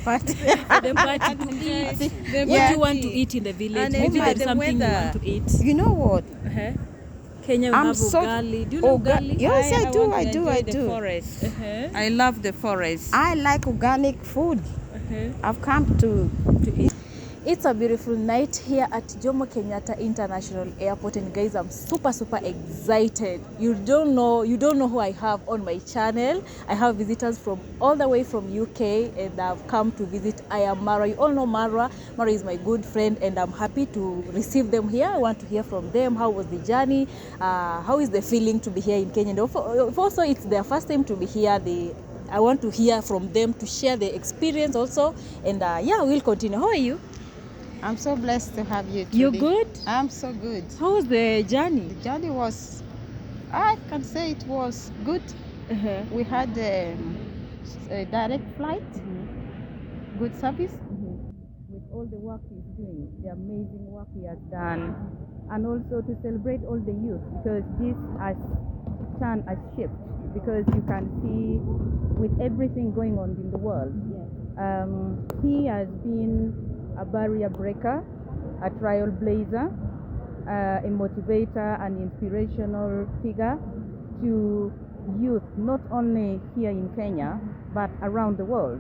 party. For the party to eat. What do you want to eat in the village? Maybe there's something you want to eat. You know what? Kenya, we have ugali. Do you know ugali? Yes, I do. I do. The forest. I love the forest. I like organic food. I've come to eat. It's a beautiful night here at Jomo Kenyatta International Airport, and guys, I'm super excited. You don't know who I have on my channel. I have visitors from all the way from UK, and I've come to visit. I am Marwa. You all know Marwa. Marwa is my good friend, and I'm happy to receive them here. I want to hear from them. How was the journey? How is the feeling to be here in Kenya? And also, it's their first time to be here. I want to hear from them to share their experience also. And yeah, we'll continue. How are you? I'm so blessed to have you today. You good? I'm so good. How was the journey? The journey was, I can say it was good. We had a direct flight, good service, with all the work he's doing, the amazing work he has done, and also to celebrate all the youth, because this has turned a shift, because you can see with everything going on in the world, he has been a barrier breaker, a trailblazer, a motivator, an inspirational figure to youth, not only here in Kenya, but around the world.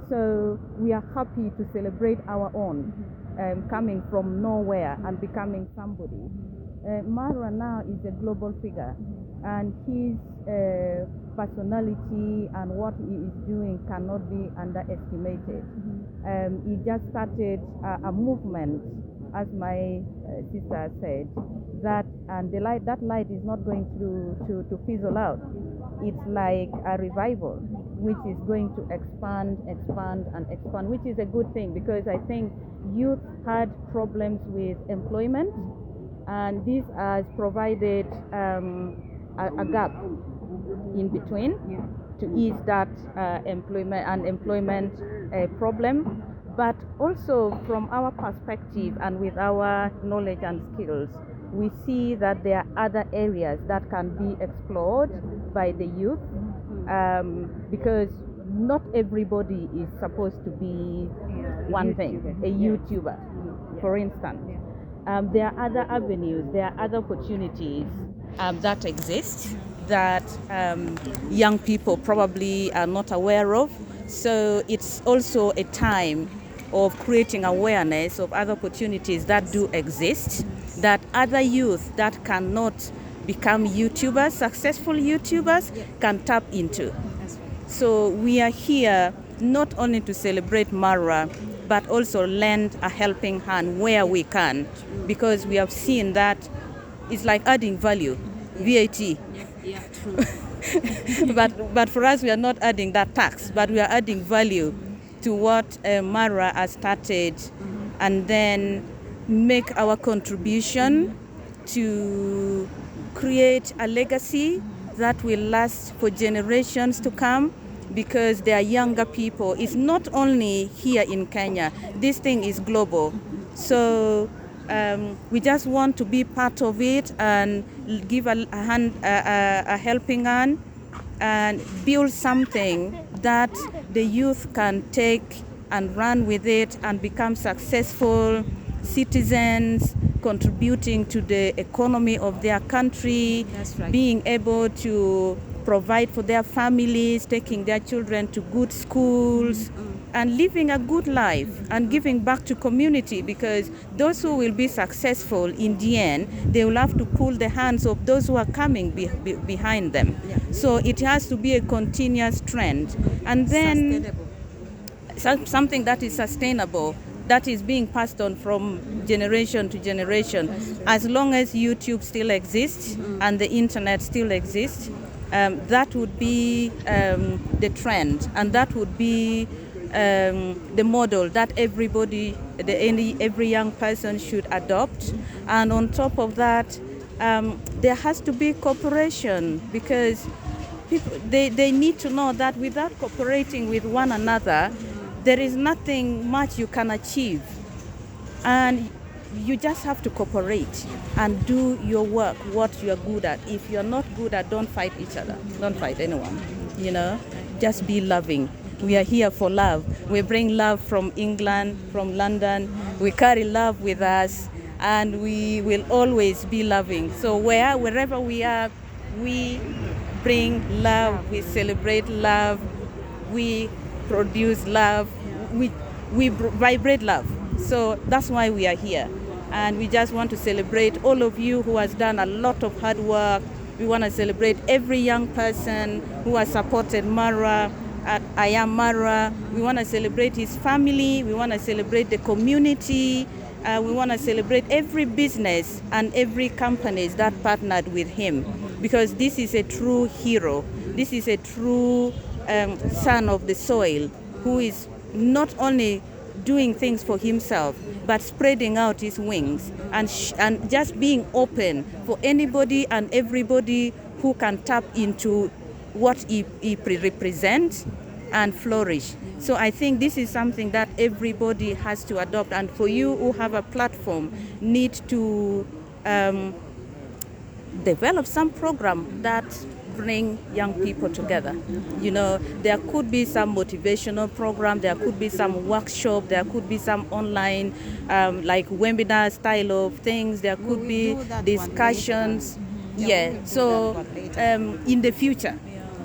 So we are happy to celebrate our own, coming from nowhere and becoming somebody. Marwa now is a global figure, and his personality and what he is doing cannot be underestimated. He just started a movement, as my sister said, that light is not going to fizzle out. It's like a revival, which is going to expand, which is a good thing, because I think youth had problems with employment, and this has provided a gap in between to ease that employment problem. But also from our perspective and with our knowledge and skills, we see that there are other areas that can be explored by the youth, because not everybody is supposed to be one thing, a YouTuber, for instance. There are other avenues, there are other opportunities that exist that young people probably are not aware of. So it's also a time of creating awareness of other opportunities that do exist, that other youth that cannot become YouTubers, successful YouTubers, can tap into. So we are here not only to celebrate Marwa, but also lend a helping hand where we can, because we have seen that it's like adding value, VAT. Yeah, true. but for us, we are not adding that tax, but we are adding value to what Marwa has started, and then make our contribution to create a legacy that will last for generations to come, because they are younger people. It's not only here in Kenya. This thing is global. So we just want to be part of it and give a helping hand and build something that the youth can take and run with it and become successful citizens, contributing to the economy of their country. That's right. Being able to provide for their families, taking their children to good schools, and living a good life and giving back to community, because those who will be successful in the end, they will have to pull the hands of those who are coming behind them. So it has to be a continuous trend, and then something that is sustainable, that is being passed on from generation to generation. As long as YouTube still exists and the internet still exists, that would be the trend, and that would be the model that every young person should adopt. And on top of that, there has to be cooperation, because people, they need to know that without cooperating with one another, there is nothing much you can achieve. And you just have to cooperate and do your work, what you are good at. If you're not good at, don't fight each other. Don't fight anyone, just be loving. We are here for love. We bring love from England, from London. We carry love with us, and we will always be loving. So wherever we are, we bring love, we celebrate love, we produce love, we vibrate love. So that's why we are here. And we just want to celebrate all of you who has done a lot of hard work. We want to celebrate every young person who has supported Marwa. I am Marwa. We want to celebrate his family. We want to celebrate the community. We want to celebrate every business and every company that partnered with him, because this is a true hero. This is a true son of the soil who is not only doing things for himself, but spreading out his wings and just being open for anybody and everybody who can tap into what he represents and flourish. So I think this is something that everybody has to adopt, and for you who have a platform, need to develop some program that bring young people together. You know, there could be some motivational program, there could be some workshop, there could be some online like webinar style of things, there could be discussions. Yeah, so in the future,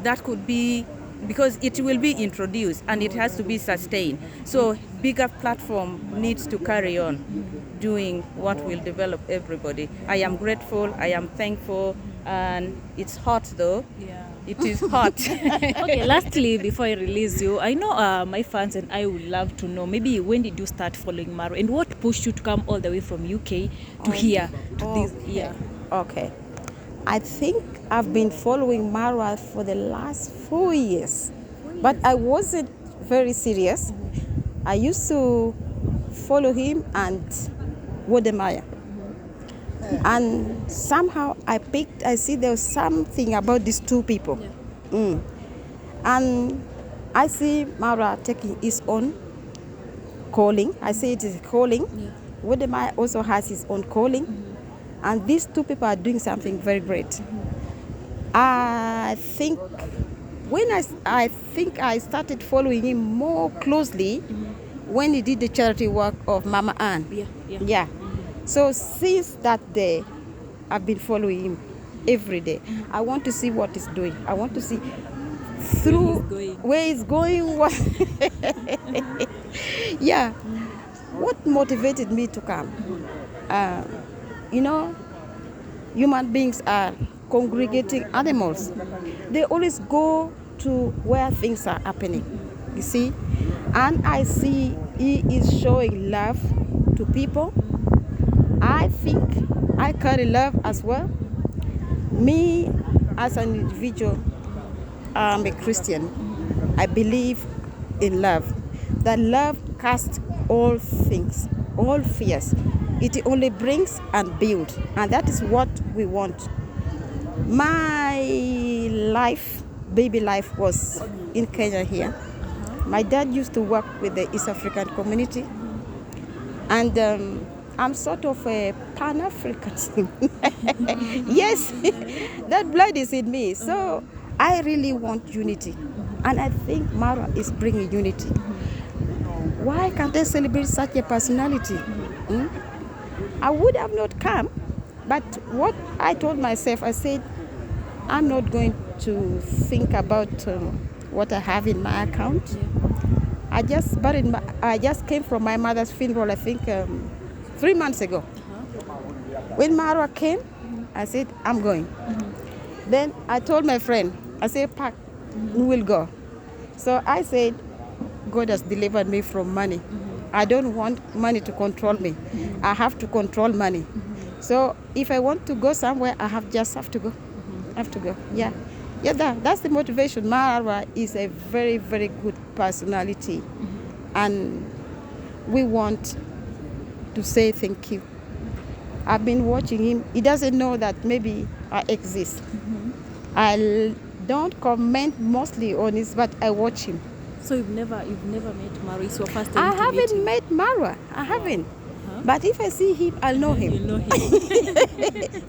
that could be, because it will be introduced and it has to be sustained. So bigger platform needs to carry on doing what will develop everybody. I am grateful, I am thankful, and it's hot though. Yeah. It is hot. Okay, lastly, before I release you, I know my fans and I would love to know, maybe when did you start following Marwa, and what pushed you to come all the way from UK to here, to this? Yeah. Okay. I think I've been following Marwa for the last 4 years, but I wasn't very serious. I used to follow him and Wodemaya. And somehow I see there was something about these two people. Yeah. And I see Marwa taking his own calling. I say it is a calling. Yeah. Wodemaya also has his own calling. And these two people are doing something very great. I think when I started following him more closely when he did the charity work of Mama Ann. Yeah. So since that day, I've been following him every day. I want to see what he's doing. I want to see through where he's going. What yeah. What motivated me to come? You know, human beings are congregating animals. They always go to where things are happening, you see. And I see he is showing love to people. I think I carry love as well. Me, as an individual, I'm a Christian. I believe in love. That love casts all things, all fears. It only brings and builds, and that is what we want. My life, baby life, was in Kenya here. My dad used to work with the East African community, and I'm sort of a Pan-African. Yes, that blood is in me. So I really want unity, and I think Marwa is bringing unity. Why can't I celebrate such a personality? I would have not come, but what I told myself, I said, I'm not going to think about what I have in my account. I just came from my mother's funeral, I think 3 months ago. When Marwa came, I said, I'm going. Then I told my friend, I said, pack, we will go. So I said, God has delivered me from money. I don't want money to control me. I have to control money. So if I want to go somewhere, I have to go. Have to go. Yeah. That's the motivation. Marwa is a very, very good personality, and we want to say thank you. I've been watching him. He doesn't know that maybe I exist. I don't comment mostly on this, but I watch him. So you've never met Marwa? It's your first time I haven't met Marwa. I haven't. But if I see him, I'll know him. You know him.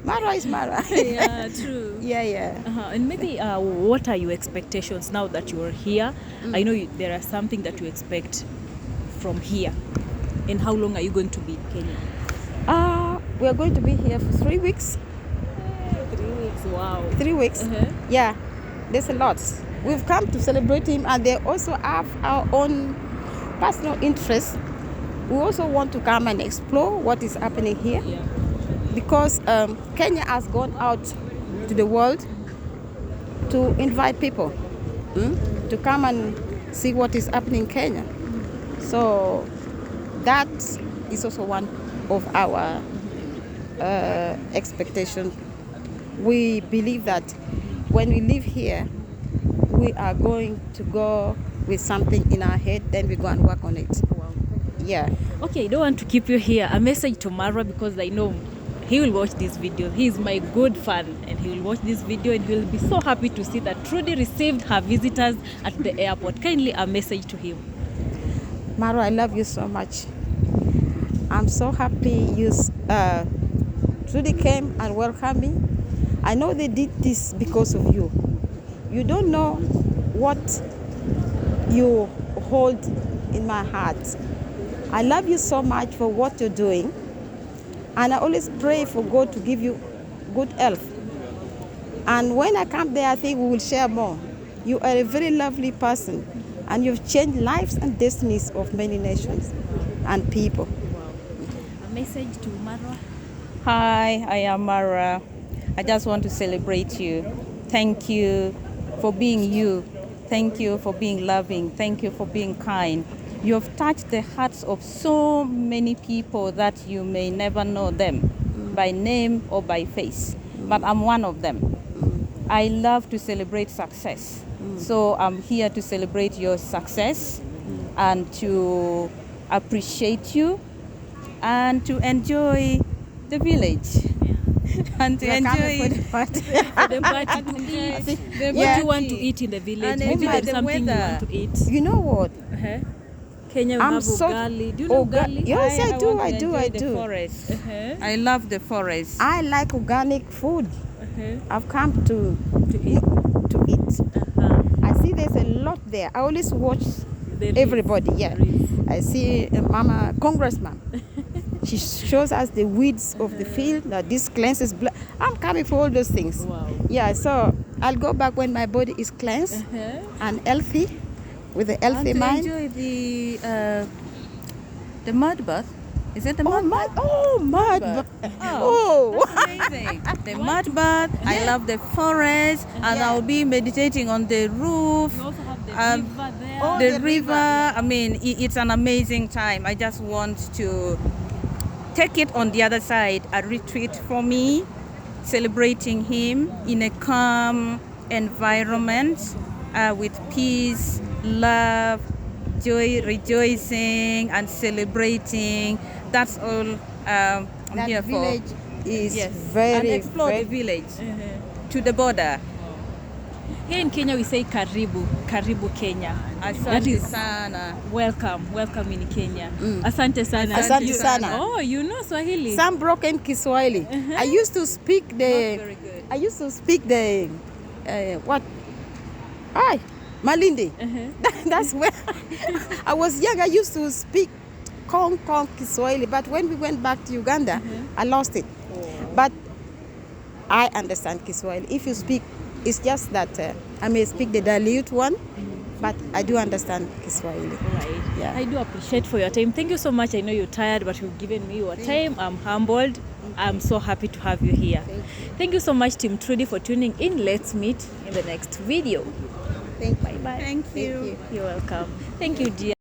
Marwa is Marwa. Yeah, true. Yeah. And maybe what are your expectations now that you are here? I know there are something that you expect from here. And how long are you going to be in Kenya? We are going to be here for 3 weeks. 3 weeks, wow. 3 weeks. Yeah, there's a lot. We've come to celebrate him, and they also have our own personal interests. We also want to come and explore what is happening here, Yeah. because Kenya has gone out to the world to invite people to come and see what is happening in Kenya. So that is also one of our expectations. We believe that when we live here, we are going to go with something in our head, then we go and work on it. Wow. Yeah. Okay, I don't want to keep you here. A message to Marwa, because I know he will watch this video. He is my good fan, and he will watch this video and he will be so happy to see that Trudy received her visitors at the airport. Kindly a message to him. Marwa, I love you so much. I'm so happy you Trudy came and welcomed me. I know they did this because of you. You don't know what you hold in my heart. I love you so much for what you're doing, and I always pray for God to give you good health. And when I come there, I think we will share more. You are a very lovely person, and you've changed lives and destinies of many nations and people. A message to Marwa. Hi, I am Marwa. I just want to celebrate you. Thank you for being you. Thank you for being loving. Thank you for being kind. You have touched the hearts of so many people that you may never know them by name or by face, but I'm one of them. I love to celebrate success. So I'm here to celebrate your success and to appreciate you and to enjoy the village. And to enjoy The party to eat. What do you want to eat in the village? And Maybe enjoy there's the something you weather. want to eat. You know what? Kenya we I'm have so- ugali. Do you know ugali? Yes, I do. want to I do. enjoy I the do. forest. I love the forest. I like organic food. I've come to eat. eat. I see there's a lot there. I always watch There is. everybody. Yeah, There is. I see Mama Congressman. She shows us the weeds of the field. That this cleanses blood. I'm coming for all those things. Wow. Yeah, so I'll go back when my body is cleansed and healthy, with a healthy And to mind. enjoy the mud bath. Is it the mud bath? Mud. bath. Oh. Amazing. The mud bath. I love the forest, and I'll be meditating on the roof. We also have the Um, river there. Oh, the the river. river. I mean, it's an amazing time. I just want to take it on the other side, a retreat for me, celebrating him in a calm environment with peace, love, joy, rejoicing, and celebrating. That's all I'm That here village for. is And very, explore very the village to the border. Here in Kenya we say karibu, karibu Kenya. That Asante is sana. welcome in Kenya. Asante sana. Asante You- sana. Oh, you know Swahili. some broken Kiswahili. I used to speak Not very good. I used to speak the what? Malindi. That's where I was young. I used to speak Kong Kiswahili, but when we went back to Uganda, I lost it. But I understand Kiswahili. If you speak, it's just that I may speak the dilute one, but I do understand Kiswahili. Right. Yeah. I do appreciate for your time. Thank you so much. I know you're tired, but you've given me your time. I'm humbled. I'm so happy to have you here. Thank you so much, Team Trudy, for tuning in. Let's meet in the next video. Thank you. Bye-bye. Thank you. Thank you. You're welcome. Thank you, dear.